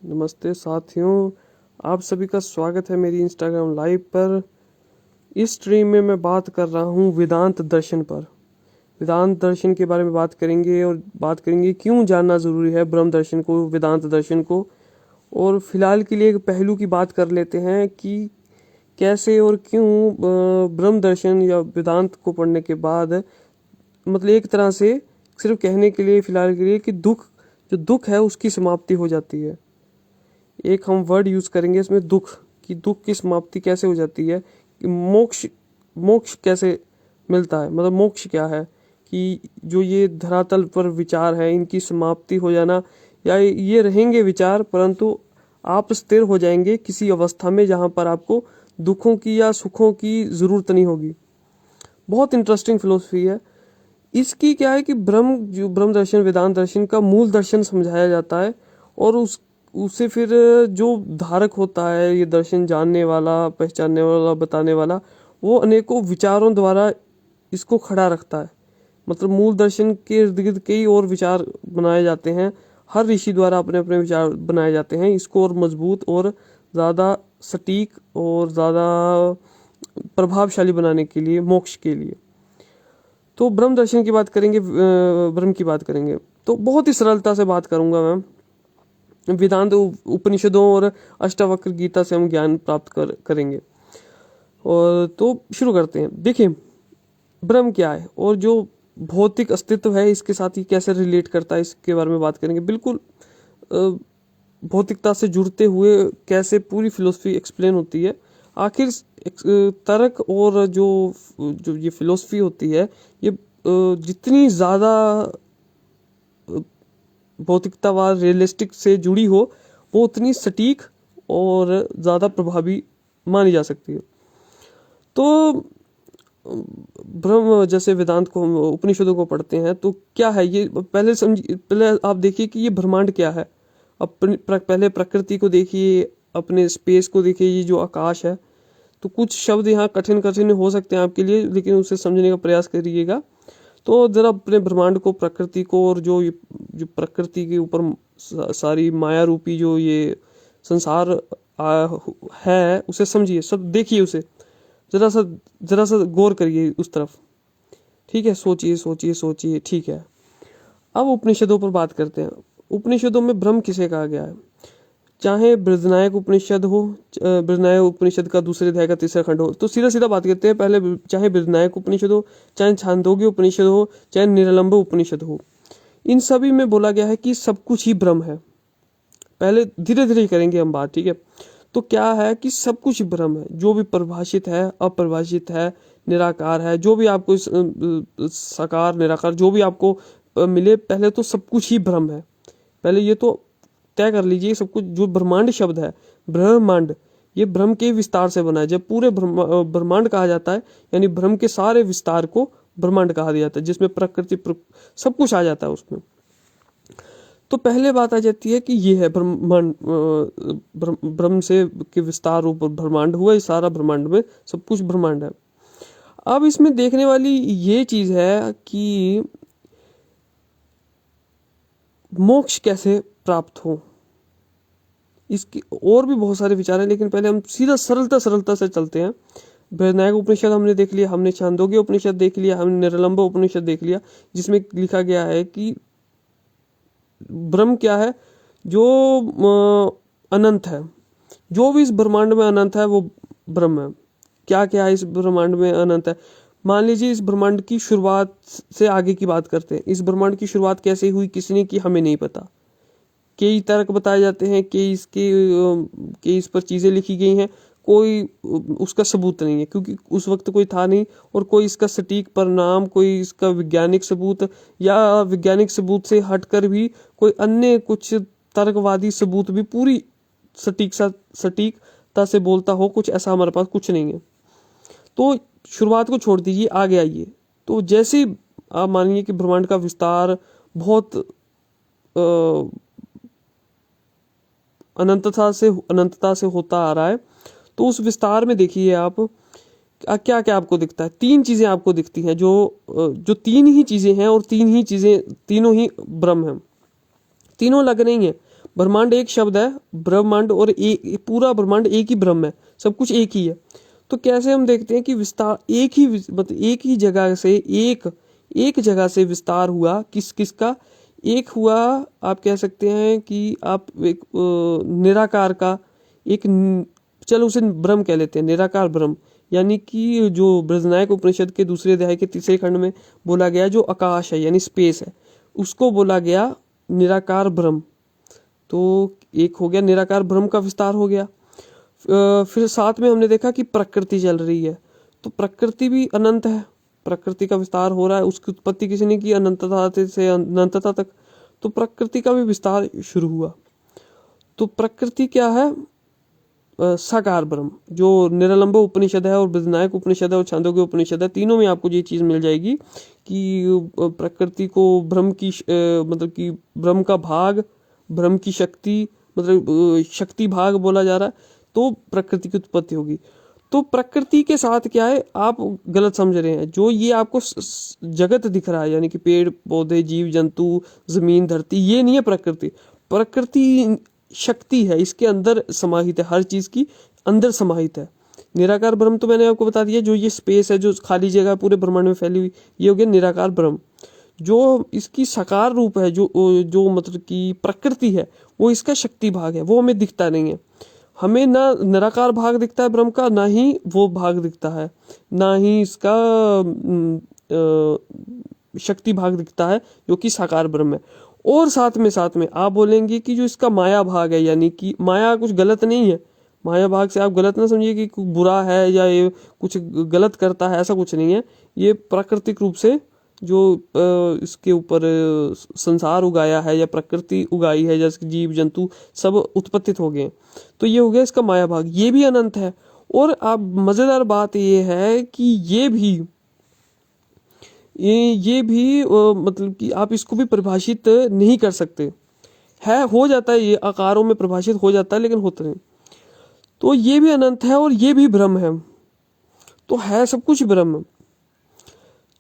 नमस्ते साथियों, आप सभी का स्वागत है मेरी इंस्टाग्राम लाइव पर। इस स्ट्रीम में मैं बात कर रहा हूँ वेदांत दर्शन पर। वेदांत दर्शन के बारे में बात करेंगे और बात करेंगे क्यों जानना ज़रूरी है ब्रह्म दर्शन को, वेदांत दर्शन को। और फिलहाल के लिए एक पहलू की बात कर लेते हैं कि कैसे और क्यों ब्रह्म दर्शन या वेदांत को पढ़ने के बाद मतलब एक तरह से सिर्फ कहने के लिए फिलहाल के लिए कि जो दुख है उसकी समाप्ति हो जाती है। एक हम वर्ड यूज करेंगे इसमें, दुख की समाप्ति कैसे हो जाती है, कि मोक्ष कैसे मिलता है, मतलब मोक्ष क्या है, कि जो ये धरातल पर विचार है इनकी समाप्ति हो जाना, या ये रहेंगे विचार परंतु आप स्थिर हो जाएंगे किसी अवस्था में जहां पर आपको दुखों की या सुखों की जरूरत नहीं होगी। बहुत इंटरेस्टिंग फिलोसफी है। इसकी क्या है कि ब्रह्म दर्शन वेदांत दर्शन का मूल दर्शन समझाया जाता है और उसे फिर जो धारक होता है, ये दर्शन जानने वाला, पहचानने वाला, बताने वाला, वो अनेकों विचारों द्वारा इसको खड़ा रखता है। मतलब मूल दर्शन के इर्द गिर्द कई और विचार बनाए जाते हैं, हर ऋषि द्वारा अपने अपने विचार बनाए जाते हैं इसको और मजबूत और ज़्यादा सटीक और ज़्यादा प्रभावशाली बनाने के लिए, मोक्ष के लिए। तो ब्रह्म दर्शन की बात करेंगे, ब्रह्म की बात करेंगे तो बहुत ही सरलता से बात करूंगा मैं। वेदांत उपनिषदों और अष्टावक्र गीता से हम ज्ञान प्राप्त करेंगे। और तो शुरू करते हैं। देखिए, ब्रह्म क्या है और जो भौतिक अस्तित्व है इसके साथ ही कैसे रिलेट करता है इसके बारे में बात करेंगे। बिल्कुल भौतिकता से जुड़ते हुए कैसे पूरी फिलोसफी एक्सप्लेन होती है। आखिर तर्क और जो ये फिलोसफी होती है, ये जितनी ज़्यादा भौतिकतावाद रियलिस्टिक से जुड़ी हो, वो उतनी सटीक और ज़्यादा प्रभावी मानी जा सकती है। तो ब्रह्म, जैसे वेदांत को, उपनिषदों को पढ़ते हैं तो क्या है ये, पहले आप देखिए कि ये ब्रह्मांड क्या है। पहले प्रकृति को देखिए, अपने स्पेस को देखिए, ये जो आकाश है। तो कुछ शब्द यहाँ कठिन कठिन हो सकते हैं आपके लिए, लेकिन उसे समझने का प्रयास करिएगा। तो जरा अपने ब्रह्मांड को, प्रकृति को, और जो प्रकृति के ऊपर सारी माया रूपी जो ये संसार है उसे समझिए, सब देखिए उसे, जरा सा गौर करिए उस तरफ। ठीक है, सोचिए सोचिए सोचिए। ठीक है, अब उपनिषदों पर बात करते हैं। उपनिषदों में ब्रह्म किसे कहा गया है? चाहे बृहदारण्यक उपनिषद हो, बृहदारण्यक उपनिषद का दूसरे अध्याय का तीसरा खंड हो, तो सीधा सीधा बात करते हैं। पहले चाहे बृहदारण्यक उपनिषद हो, चाहे छांदोग्य उपनिषद हो, चाहे निरालंब उपनिषद हो, इन सभी में बोला गया है कि सब कुछ ही ब्रह्म है। पहले धीरे धीरे करेंगे हम बात, ठीक है। तो क्या है कि सब कुछ ब्रह्म है, जो भी परिभाषित है, अपरिभाषित है, निराकार है, जो भी आपको साकार निराकार जो भी आपको मिले, पहले तो सब कुछ ही ब्रह्म है। पहले ये तो तय कर लीजिए, सब कुछ जो ब्रह्मांड शब्द है, ब्रह्मांड, ये ब्रह्म के विस्तार से बना है। जब पूरे ब्रह्मांड कहा जाता है, यानी ब्रह्म के सारे विस्तार को ब्रह्मांड कहा जाता है, जिसमें प्रकृति सब कुछ आ जाता है उसमें। तो पहले बात आ जाती है कि ये है ब्रह्मांड, ब्रह्म से के विस्तार ऊपर ब्रह्मांड हुआ, इस सारा ब्रह्मांड में सब कुछ ब्रह्मांड है। अब इसमें देखने वाली ये चीज है कि मोक्ष कैसे प्राप्त हो। इसकी और भी बहुत सारे विचार हैं, लेकिन पहले हम सीधा सरलता से चलते हैं। बृहदारण्यक उपनिषद हमने देख लिया, हमने छांदोग्य उपनिषद देख लिया, हमने निरालंब उपनिषद देख लिया, जिसमें लिखा गया है कि ब्रह्म क्या है, जो अनंत है, जो भी इस ब्रह्मांड में अनंत है वो ब्रह्म है। क्या क्या है इस ब्रह्मांड में अनंत है? मान लीजिए इस ब्रह्मांड की शुरुआत से आगे की बात करते हैं। इस ब्रह्मांड की शुरुआत कैसे हुई, किसने की, हमें नहीं पता। कई तर्क बताए जाते हैं, कई इस पर चीजें लिखी गई हैं, कोई उसका सबूत नहीं है, क्योंकि उस वक्त कोई था नहीं, और कोई इसका सटीक परिणाम, कोई इसका वैज्ञानिक सबूत, या वैज्ञानिक सबूत से हटकर भी कोई अन्य कुछ तर्कवादी सबूत भी पूरी सटीकता से बोलता हो, कुछ ऐसा हमारे पास कुछ नहीं है। तो शुरुआत को छोड़ दीजिए, आगे आइए। तो जैसे आप मानिए कि ब्रह्मांड का विस्तार बहुत अनंतता से होता आ रहा है, तो उस विस्तार में देखिए आप क्या क्या आपको दिखता है। तीन चीजें आपको दिखती हैं, जो तीन ही चीजें हैं, और तीनों ही ब्रह्म हैं। तीनों अलग नहीं है, ब्रह्मांड एक शब्द है, ब्रह्मांड, और एक पूरा ब्रह्मांड एक ही ब्रह्म है, सब कुछ एक ही है। तो कैसे हम देखते हैं कि विस्तार एक ही मतलब एक ही जगह से एक जगह से विस्तार हुआ, किसका एक हुआ। आप कह सकते हैं कि आप एक निराकार का एक चलो उसे ब्रह्म कह लेते हैं, निराकार ब्रह्म, यानी कि जो बृहदारण्यक उपनिषद के दूसरे अध्याय के तीसरे खंड में बोला गया जो आकाश है यानी स्पेस है, उसको बोला गया निराकार ब्रह्म। तो एक हो गया निराकार ब्रह्म का विस्तार हो गया। फिर साथ में हमने देखा कि प्रकृति चल रही है, तो प्रकृति भी अनंत है, प्रकृति का विस्तार हो रहा है, उसकी उत्पत्ति किसी ने की अनंतता से अनंतता तक, तो प्रकृति का भी विस्तार शुरू हुआ। तो प्रकृति क्या है? साकार ब्रह्म, जो निरालंब उपनिषद है और बृहदारण्यक उपनिषद है और छांदोग्य उपनिषद है, तीनों में आपको ये चीज मिल जाएगी कि प्रकृति को ब्रह्म की मतलब कि ब्रह्म का भाग, ब्रह्म की शक्ति, मतलब शक्ति भाग बोला जा रहा है, तो प्रकृति की उत्पत्ति होगी। तो प्रकृति के साथ क्या है, आप गलत समझ रहे हैं। जो ये आपको जगत दिख रहा है यानी कि पेड़ पौधे जीव जंतु जमीन धरती, ये नहीं है प्रकृति। प्रकृति शक्ति है, इसके अंदर समाहित है, हर चीज की अंदर समाहित है। निराकार ब्रह्म तो मैंने आपको बता दिया, जो ये स्पेस है, जो खाली जगह पूरे ब्रह्मांड में फैली हुई, ये हो गया निराकार ब्रह्म। जो इसकी साकार रूप है, जो मतलब कि प्रकृति है, वो इसका शक्ति भाग है, वो हमें दिखता नहीं है। हमें ना निराकार भाग दिखता है ब्रह्म का, ना ही वो भाग दिखता है, ना ही इसका शक्ति भाग दिखता है जो कि साकार ब्रह्म है। और साथ में आप बोलेंगे कि जो इसका माया भाग है, यानी कि माया कुछ गलत नहीं है, माया भाग से आप गलत ना समझिए कि कुछ बुरा है या ये कुछ गलत करता है, ऐसा कुछ नहीं है। ये प्राकृतिक रूप से जो इसके ऊपर संसार उगाया है या प्रकृति उगाई है, जैसे जीव जंतु सब उत्पत्तित हो गए, तो ये हो गया इसका माया भाग, ये भी अनंत है। और आप मजेदार बात ये है कि ये भी मतलब कि आप इसको भी परिभाषित नहीं कर सकते है, हो जाता है ये आकारों में परिभाषित हो जाता है लेकिन होता नहीं। तो ये भी अनंत है और ये भी ब्रह्म है, तो है सब कुछ ब्रह्म।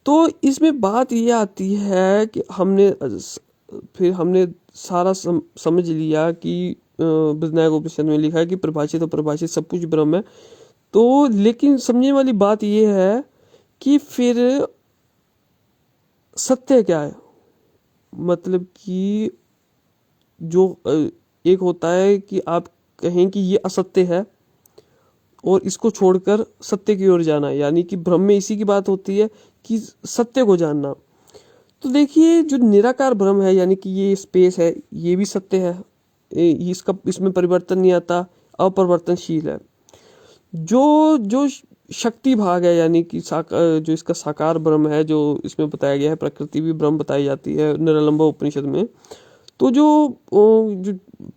तो इसमें बात ये आती है कि हमने सारा समझ लिया कि बृहदारण्यक उपनिषद में लिखा है कि परिभाषित और परिभाषित सब कुछ ब्रह्म है। तो लेकिन समझने वाली बात ये है कि फिर सत्य क्या है, मतलब कि जो एक होता है कि आप कहें कि ये असत्य है और इसको छोड़कर सत्य की ओर जाना, यानी कि ब्रह्म में इसी की बात होती है कि सत्य को जानना। तो देखिए जो निराकार ब्रह्म है यानी कि ये स्पेस है, ये भी सत्य है, इसमें परिवर्तन नहीं आता, अपरिवर्तनशील है। जो शक्ति भाग है यानी कि जो इसका साकार ब्रह्म है, जो इसमें बताया गया है, प्रकृति भी ब्रह्म बताई जाती है निरालंब उपनिषद में। तो जो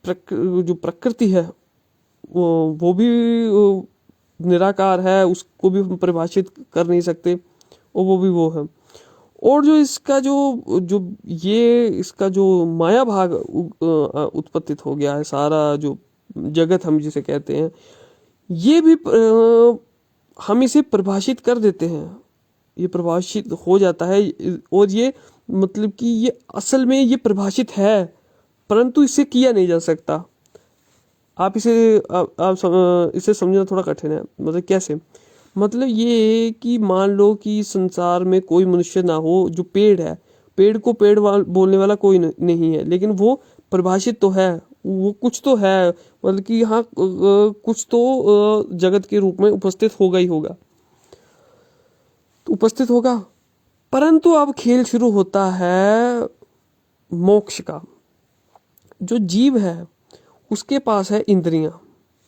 प्रकृति है वो भी निराकार है, उसको भी हम परिभाषित कर नहीं सकते, और वो भी वो है। और जो इसका इसका जो माया भाग उत्पत्तित हो गया है, सारा जो जगत हम जिसे कहते हैं, ये भी हम इसे परिभाषित कर देते हैं, ये परिभाषित हो जाता है। और ये मतलब कि ये असल में ये परिभाषित है, परंतु इसे किया नहीं जा सकता। आप इसे समझना थोड़ा कठिन है। मतलब कैसे? मतलब ये कि मान लो कि संसार में कोई मनुष्य ना हो, जो पेड़ है, पेड़ को पेड़ बोलने वाला कोई नहीं है, लेकिन वो परिभाषित तो है, वो कुछ तो है, मतलब कि हाँ कुछ तो जगत के रूप में उपस्थित होगा ही होगा, तो उपस्थित होगा। परंतु अब खेल शुरू होता है मोक्ष का। जो जीव है उसके पास है इंद्रियां,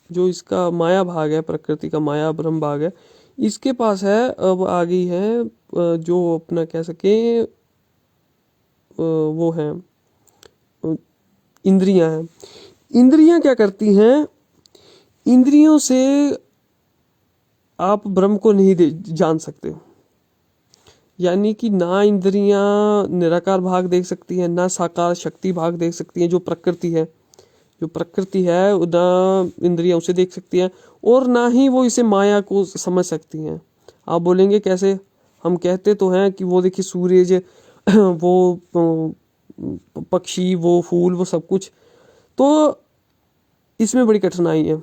जो इसका माया भाग है, प्रकृति का माया ब्रह्म भाग है, इसके पास है। अब आ गई है जो अपना कह सके वो है इंद्रियां हैं। इंद्रियां क्या करती हैं? इंद्रियों से आप ब्रह्म को नहीं जान सकते, यानी कि ना इंद्रियां निराकार भाग देख सकती हैं, ना साकार शक्ति भाग देख सकती हैं, जो प्रकृति है, ना इंद्रियां उसे देख सकती हैं, और ना ही वो इसे माया को समझ सकती हैं। आप बोलेंगे कैसे? हम कहते तो हैं कि वो देखिए सूरज, वो पक्षी, वो फूल, वो सब कुछ, तो इसमें बड़ी कठिनाई है।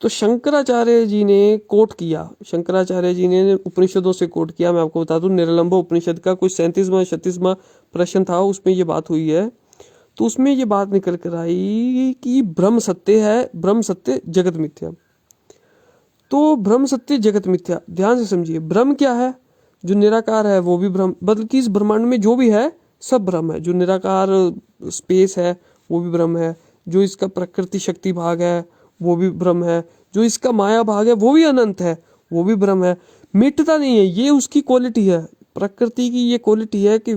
तो शंकराचार्य जी ने कोट किया, शंकराचार्य जी ने उपनिषदों से कोट किया। मैं आपको बता दूं, निरलंब उपनिषद का कोई 37वां 36वां प्रश्न था, उसमें ये बात हुई है। तो उसमें ये बात निकल कर आई कि ब्रह्म सत्य है, ब्रह्म सत्य जगत मिथ्या। तो ब्रह्म सत्य जगत मिथ्या, ध्यान से समझिए। ब्रह्म क्या है? जो निराकार है वो भी ब्रह्म, बल्कि इस ब्रह्मांड में जो भी है सब ब्रह्म है। जो निराकार स्पेस है वो भी ब्रह्म है, जो इसका प्रकृति शक्ति भाग है वो भी ब्रह्म है, जो इसका माया भाग है वो भी अनंत है, वो भी ब्रह्म है। मिटता नहीं है, ये उसकी क्वालिटी है। प्रकृति की ये क्वालिटी है कि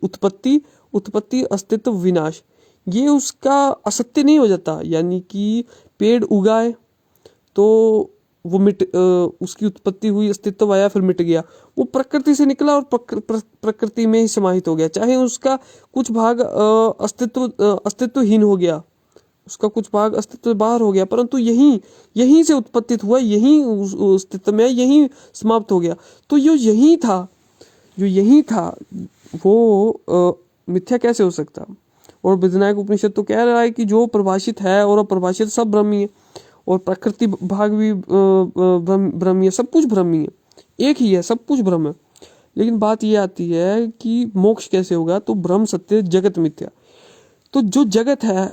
उत्पत्ति उत्पत्ति अस्तित्व विनाश, ये उसका असत्य नहीं हो जाता। यानी कि पेड़ उगाए तो वो उसकी उत्पत्ति हुई, अस्तित्व आया, फिर मिट गया। वो प्रकृति से निकला और प्रकृति में ही समाहित हो गया। चाहे उसका कुछ भाग अस्तित्वहीन हो गया, उसका कुछ भाग अस्तित्व बाहर हो गया, परंतु यहीं यहीं से उत्पत्तित हुआ, यहीं अस्तित्व में, यहीं समाप्त हो गया। तो जो यहीं था, जो यहीं था, वो मिथ्या कैसे हो सकता? और बृहदारण्यक उपनिषद तो कह रहा है कि जो प्रभाषित है और अप्रभाषित सब ब्रह्मी है, और प्रकृति भाग भी ब्रह्मी है, सब कुछ ब्रह्मी है, एक ही है, सब कुछ ब्रह्म है। लेकिन बात ये आती है कि मोक्ष कैसे होगा? तो ब्रह्म सत्य जगत मिथ्या। तो जो जगत है,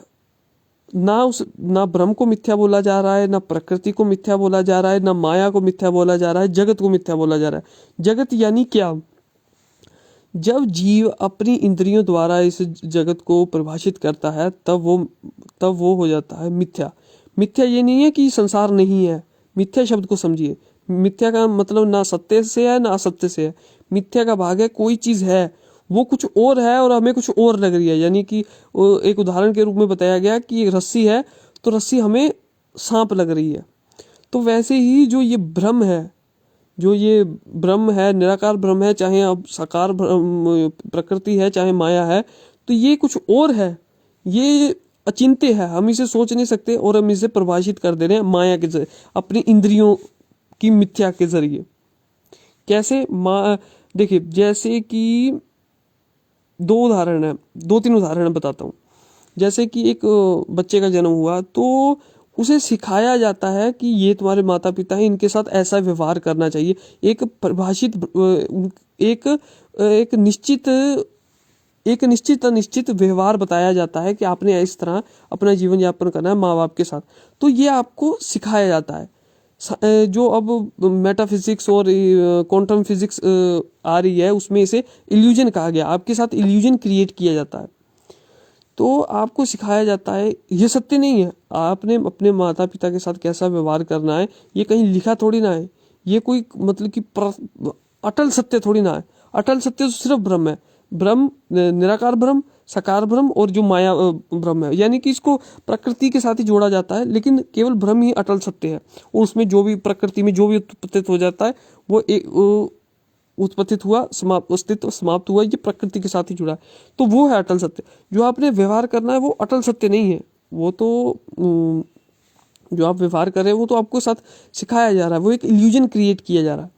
ना ब्रह्म को मिथ्या बोला जा रहा है, ना प्रकृति को मिथ्या बोला जा रहा है, ना माया को मिथ्या बोला जा रहा है, जगत को मिथ्या बोला जा रहा है। जगत यानी क्या? जब जीव अपनी इंद्रियों द्वारा इस जगत को परिभाषित करता है, तब वो हो जाता है मिथ्या। मिथ्या ये नहीं है कि संसार नहीं है। मिथ्या शब्द को समझिए। मिथ्या का मतलब ना सत्य से है ना असत्य से है। मिथ्या का भाग है कोई चीज है, वो कुछ और है और हमें कुछ और लग रही है। यानी कि एक उदाहरण के रूप में बताया गया कि एक रस्सी है, तो रस्सी हमें सांप लग रही है। तो वैसे ही जो ये ब्रह्म है, जो ये ब्रह्म है, निराकार ब्रह्म है, चाहे अब साकार प्रकृति है, चाहे माया है, तो ये कुछ और है, ये अचिंत्य है, हम इसे सोच नहीं सकते और हम इसे परिभाषित कर दे रहे हैं माया के जरिए, अपनी इंद्रियों की मिथ्या के जरिए। कैसे? देखिए, जैसे कि दो तीन उदाहरण बताता हूँ। जैसे कि एक बच्चे का जन्म हुआ, तो उसे सिखाया जाता है कि ये तुम्हारे माता पिता हैं, इनके साथ ऐसा व्यवहार करना चाहिए। एक परिभाषित एक एक निश्चित अनिश्चित व्यवहार बताया जाता है कि आपने इस तरह अपना जीवन यापन करना है माँ बाप के साथ। तो ये आपको सिखाया जाता है। जो अब मेटाफिजिक्स और क्वांटम फिजिक्स आ रही है, उसमें इसे इल्यूजन कहा गया। आपके साथ इल्यूजन क्रिएट किया जाता है, तो आपको सिखाया जाता है। ये सत्य नहीं है, आपने अपने माता पिता के साथ कैसा व्यवहार करना है ये कहीं लिखा थोड़ी ना है। ये कोई मतलब कि अटल सत्य थोड़ी ना है। अटल सत्य तो सिर्फ ब्रह्म है। ब्रह्म, निराकार ब्रह्म, साकार ब्रह्म और जो माया ब्रह्म है। यानी कि इसको प्रकृति के साथ ही जोड़ा जाता है, लेकिन केवल ब्रह्म ही अटल सत्य है। और उसमें जो भी प्रकृति में जो भी उत्पत्तित हो जाता है, वो उत्पत्तित हुआ, समाप्त, अस्तित्व समाप्त हुआ, ये प्रकृति के साथ ही जुड़ा है। तो वो है अटल सत्य। जो आपने व्यवहार करना है वो अटल सत्य नहीं है। वो तो जो आप व्यवहार कर रहे हैं वो तो आपको साथ सिखाया जा रहा है, वो एक इल्यूजन क्रिएट किया जा रहा है।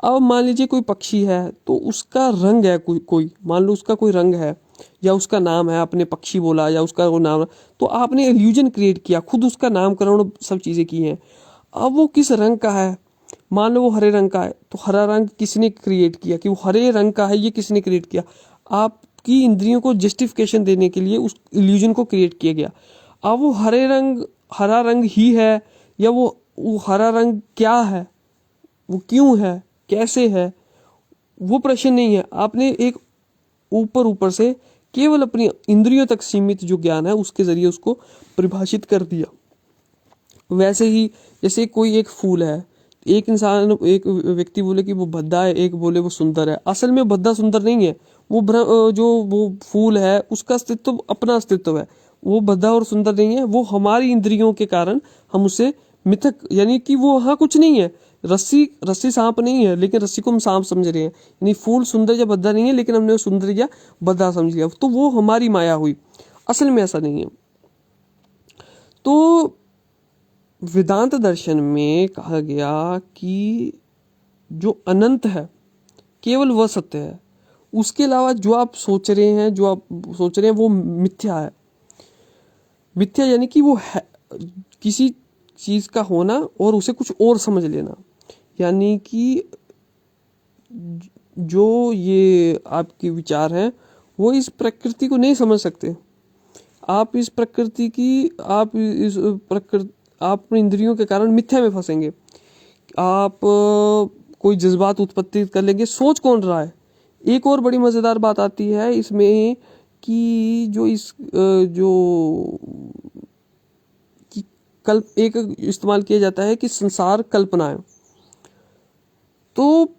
अब मान लीजिए कोई पक्षी है, तो उसका रंग है, कोई मान लो उसका कोई रंग है या उसका नाम है, आपने पक्षी बोला या उसका वो नाम, तो आपने इल्यूजन क्रिएट किया, खुद उसका नामकरण सब चीजें की हैं। अब वो किस रंग का है? मान लो वो हरे रंग का है, तो हरा रंग किसने क्रिएट किया कि वो हरे रंग का है, ये किसने क्रिएट किया? आपकी इंद्रियों को जस्टिफिकेशन देने के लिए उस इल्यूजन को क्रिएट किया गया। अब वो हरा रंग ही है, या वो हरा रंग क्या है, वो क्यों है, कैसे है, वो प्रश्न नहीं है। आपने एक ऊपर से केवल अपनी इंद्रियों तक सीमित जो ज्ञान है उसके जरिए उसको परिभाषित कर दिया। वैसे ही जैसे कोई एक फूल है, एक व्यक्ति बोले कि वो भद्दा है, एक बोले वो सुंदर है। असल में भद्दा सुंदर नहीं है, वो फूल है उसका अस्तित्व अपना अस्तित्व है। वो भद्दा और सुंदर नहीं है, वो हमारी इंद्रियों के कारण हम उसे मिथक, यानी कि वो वहाँ कुछ नहीं है। रस्सी सांप नहीं है, लेकिन रस्सी को हम सांप समझ रहे हैं। यानी फूल सुंदर या भद्दा नहीं है, लेकिन हमने सुंदर या भद्दा समझ लिया, तो वो हमारी माया हुई। असल में ऐसा नहीं है। तो वेदांत दर्शन में कहा गया कि जो अनंत है केवल वह सत्य है, उसके अलावा जो आप सोच रहे हैं वो मिथ्या है। मिथ्या यानी कि वो है, किसी चीज का होना और उसे कुछ और समझ लेना, यानी कि जो ये आपके विचार हैं वो इस प्रकृति को नहीं समझ सकते। आप इस प्रकृति की, आप इस प्रकृति, आप अपनी इंद्रियों के कारण मिथ्या में फंसेंगे। आप कोई जज्बात उत्पत्ति कर लेंगे, सोच कौन रहा है। एक और बड़ी मजेदार बात आती है इसमें कि जो इस जो कि कल्प एक इस्तेमाल किया जाता है कि संसार कल्पना है। तो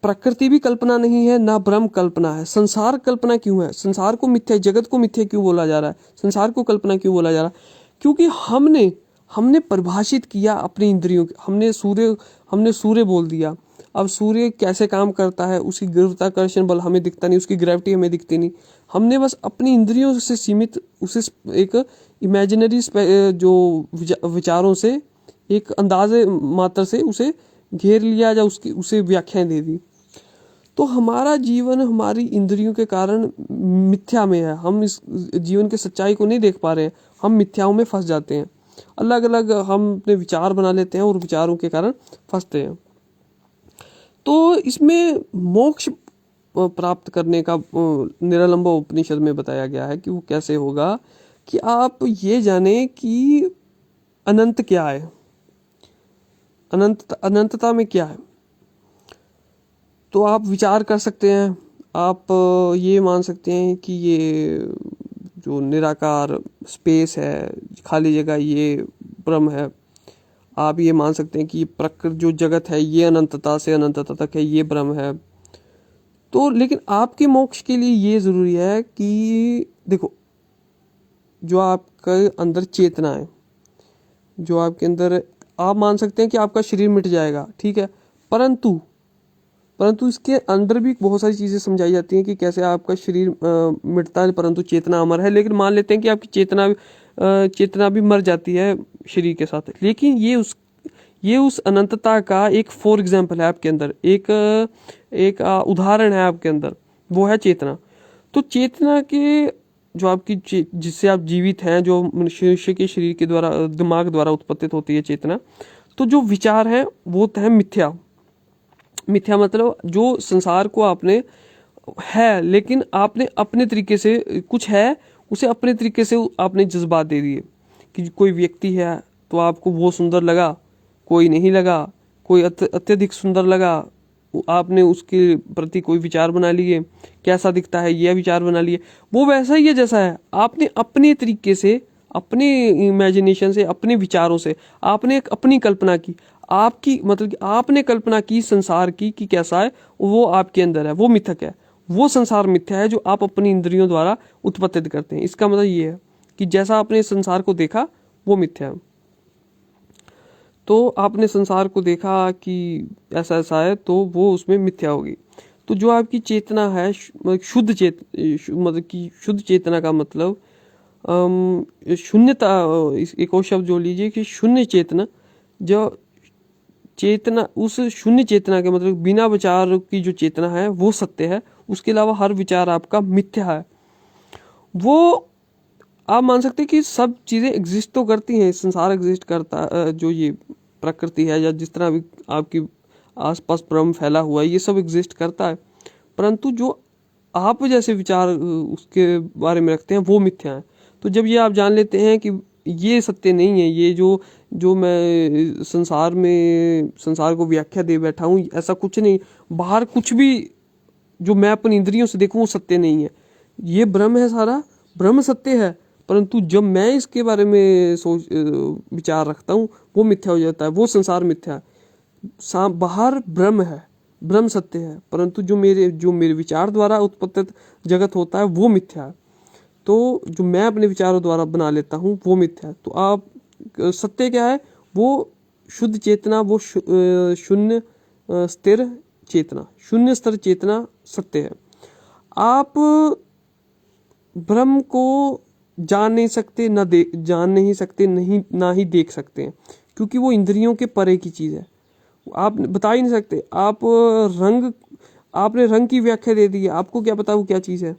प्रकृति भी कल्पना नहीं है, ना ब्रह्म कल्पना है। संसार कल्पना क्यों है? संसार को मिथ्या, जगत को मिथ्या क्यों बोला जा रहा है? संसार को कल्पना क्यों बोला जा रहा है? क्योंकि हमने हमने परिभाषित किया अपनी इंद्रियों, हमने सूर्य बोल दिया। अब सूर्य कैसे काम करता है, उसकी गुरुत्वाकर्षण बल हमें दिखता नहीं, उसकी ग्रेविटी हमें दिखती नहीं। हमने बस अपनी इंद्रियों से सीमित उसे एक इमेजिनरी जो विचारों से, एक अंदाजे मात्र से उसे घेर लिया या उसकी उसे व्याख्याएं दे दी। तो हमारा जीवन हमारी इंद्रियों के कारण मिथ्या में है। हम इस जीवन के सच्चाई को नहीं देख पा रहे हैं, हम मिथ्याओं में फंस जाते हैं। अलग अलग हम अपने विचार बना लेते हैं और विचारों के कारण फंसते हैं। तो इसमें मोक्ष प्राप्त करने का निरालंब उपनिषद में बताया गया है कि वो कैसे होगा, कि आप ये जाने कि अनंत क्या है, अनंतता में क्या है। तो आप विचार कर सकते हैं, आप ये मान सकते हैं कि ये जो निराकार स्पेस है, खाली जगह, ये ब्रह्म है। आप ये मान सकते हैं कि प्रकृति जो जगत है ये अनंतता से अनंतता तक है, ये ब्रह्म है। तो लेकिन आपके मोक्ष के लिए ये जरूरी है कि देखो, जो आपके अंदर चेतना है, जो आपके अंदर, आप मान सकते हैं कि आपका शरीर मिट जाएगा, ठीक है, परंतु इसके अंदर भी बहुत सारी चीजें समझाई जाती हैं कि कैसे आपका शरीर मिटता है परंतु चेतना अमर है। लेकिन मान लेते हैं कि आपकी चेतना भी मर जाती है शरीर के साथ, लेकिन ये उस अनंतता का एक फॉर एग्जाम्पल है आपके अंदर, एक उदाहरण है आपके अंदर, वो है चेतना। तो चेतना के जो आपकी जिससे आप जीवित हैं, जो मनुष्य के शरीर के द्वारा, दिमाग द्वारा उत्पत्तित होती है चेतना, तो जो विचार है वो है मिथ्या। मिथ्या मतलब जो संसार को आपने है, लेकिन आपने अपने तरीके से कुछ है, उसे अपने तरीके से आपने जज्बात दे दिए कि कोई व्यक्ति है तो आपको वो सुंदर लगा, कोई नहीं लगा, कोई अत्यधिक सुंदर लगा, आपने उसके प्रति कोई विचार बना लिए, कैसा दिखता है यह विचार बना लिए, वो वैसा ही है जैसा है। आपने अपने तरीके से, अपने इमेजिनेशन से, अपने विचारों से आपने एक अपनी कल्पना की। आपकी मतलब कि आपने कल्पना की संसार की कि कैसा है, वो आपके अंदर है, वो मिथक है, वो संसार मिथ्या है जो आप अपनी इंद्रियों द्वारा उत्पत्तित करते हैं। इसका मतलब ये है कि जैसा आपने संसार को देखा वो मिथ्या है। तो आपने संसार को देखा कि ऐसा ऐसा है, तो वो उसमें मिथ्या होगी। तो जो आपकी चेतना है, मतलब कि शुद्ध चेतना का मतलब शून्यता, एक और शब्द जोड़ लीजिए कि शून्य चेतना। जो चेतना, उस शून्य चेतना के मतलब बिना विचार की जो चेतना है वो सत्य है, उसके अलावा हर विचार आपका मिथ्या है। वो आप मान सकते हैं कि सब चीजें एग्जिस्ट तो करती हैं, संसार एग्जिस्ट करता, जो ये प्रकृति है या जिस तरह भी आपकी आसपास ब्रह्म फैला हुआ है, ये सब एग्जिस्ट करता है, परंतु जो आप जैसे विचार उसके बारे में रखते हैं वो मिथ्या है। तो जब ये आप जान लेते हैं कि ये सत्य नहीं है, ये जो मैं संसार को व्याख्या दे बैठा हूँ, ऐसा कुछ नहीं, बाहर कुछ भी जो मैं अपनी इंद्रियों से देखूं वो सत्य नहीं है, ये ब्रह्म है, सारा ब्रह्म सत्य है, परंतु जब मैं इसके बारे में विचार रखता हूँ वो मिथ्या हो जाता है, वो संसार मिथ्या है। बाहर ब्रह्म है, ब्रह्म सत्य है, परंतु जो मेरे विचार द्वारा उत्पत्तित जगत होता है वो मिथ्या है। तो जो मैं अपने विचारों द्वारा बना लेता हूँ वो मिथ्या है। तो आप सत्य क्या है? वो शुद्ध चेतना, वो शून्य स्थिर चेतना, शून्य स्तर चेतना सत्य है। आप ब्रह्म को जान नहीं सकते, ना ही देख सकते हैं, क्योंकि वो इंद्रियों के परे की चीज है, आप बता ही नहीं सकते। आपने रंग की व्याख्या दे दी है, आपको क्या पता वो क्या चीज है?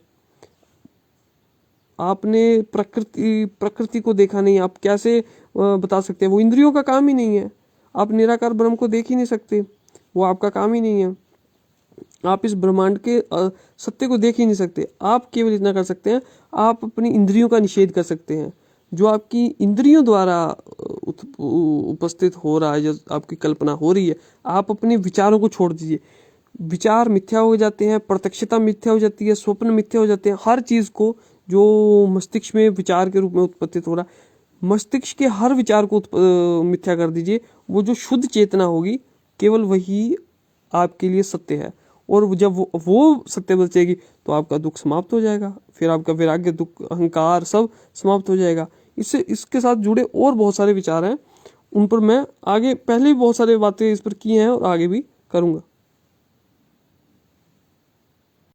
आपने प्रकृति को देखा नहीं, आप कैसे बता सकते हैं? वो इंद्रियों का काम ही नहीं है। आप निराकार ब्रह्म को देख ही नहीं सकते, वो आपका काम ही नहीं है। आप इस ब्रह्मांड के सत्य को देख ही नहीं सकते। आप केवल इतना कर सकते हैं, आप अपनी इंद्रियों का निषेध कर सकते हैं। जो आपकी इंद्रियों द्वारा उपस्थित हो रहा है, जो आपकी कल्पना हो रही है, आप अपने विचारों को छोड़ दीजिए। विचार मिथ्या हो जाते हैं, प्रत्यक्षता मिथ्या हो जाती है, स्वप्न मिथ्या हो जाते हैं। हर चीज को जो मस्तिष्क में विचार के रूप में उत्पत्तित हो रहा है, मस्तिष्क के हर विचार को मिथ्या कर दीजिए। वो जो शुद्ध चेतना होगी, केवल वही आपके लिए सत्य है। और जब वो सत्य बचेगी तो आपका दुख समाप्त हो जाएगा, फिर आपका वैराग्य, दुख, अहंकार सब समाप्त हो जाएगा। इसके साथ जुड़े और बहुत सारे विचार हैं, उन पर मैं आगे पहले भी बहुत सारी बातें इस पर की हैं और आगे भी करूँगा।